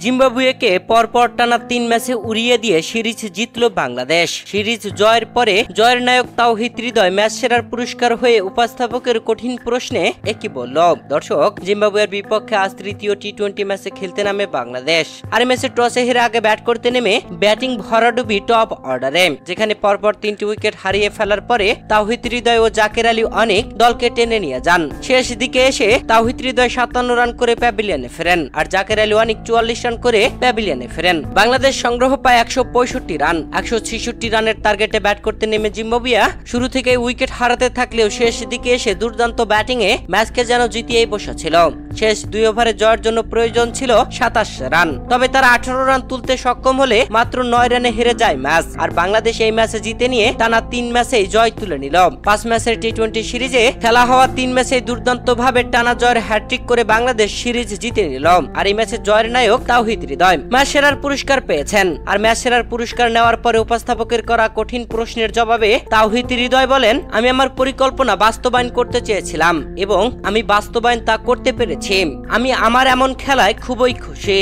জিম্বাবুয়েকে পরপর টানা ৩ ম্যাচে উড়িয়ে দিয়ে সিরিজ জিতল বাংলাদেশ। সিরিজ জয়ের পরে জয়ের নায়ক তাওহিদ হৃদয় ম্যাচ সেরার পুরস্কার হয়ে উপস্থাপকের কঠিন প্রশ্নে একই বলল। দর্শক, জিম্বাবুয়ের বিপক্ষে আজ তৃতীয় টি-20 ম্যাচে খেলতে নামে বাংলাদেশ। আর ম্যাচে টসে হেরে আগে ব্যাট করতে নেমে ব্যাটিং ভরাডুবি টপ অর্ডারে, যেখানে পরপর ৩টি উইকেট হারিয়ে ফেলার পরে তাওহিদ হৃদয় ও জাকের আলী অনেক দলকে টেনে নিয়ে যান। শেষ দিকে এসে তাওহিদ হৃদয় ৫৭ রান করে প্যাভিলিয়নে ফেরেন, আর জাকের আলী অনেক ৪৪ রান করে প্যাভিলিয়নে ফেরেন। বাংলাদেশ সংগ্রহ পায় ১৬৫ রান। ১৬৬ রানের টার্গেটে ব্যাট করতে নেমে জিম্বাবুয়ে শুরু থেকে উইকেট হারাতে থাকলেও শেষ দিকে এসে দুর্দান্ত ব্যাটিংয়ে ম্যাচকে যেন জিতিয়েই বসেছিল। শেষ ২ ওভারে জয়ের জন্য প্রয়োজন ছিল ২৭ রান, তবে তারা ১৮ রান তুলতে সক্ষম হলে মাত্র ৯ রানে হেরে যায় ম্যাচ। আর বাংলাদেশ এই ম্যাচে জিতে নিয়ে টানা ৩ ম্যাচেই জয় তুলে নিল। ৫ ম্যাচের টি-২০ সিরিজে খেলা হওয়া ৩ ম্যাচেই দুর্দান্ত ভাবে টানা জয়ের হ্যাট্রিক করে বাংলাদেশ সিরিজ জিতে নিল। আর এই ম্যাচে জয়ের নায়ক তাওহিদ হৃদয় ম্যাচ সেরার পুরস্কার পেয়েছেন। আর ম্যাচ সেরার পুরস্কার নেওয়ার পরে উপস্থাপকের করা কঠিন প্রশ্নের জবাবে তাওহিদ হৃদয় বলেন, আমি আমার পরিকল্পনা বাস্তবায়ন করতে চেয়েছিলাম এবং আমি বাস্তবায়ন তা করতে পেরেছি। আমি আমার এমন খেলায় খুবই খুশি।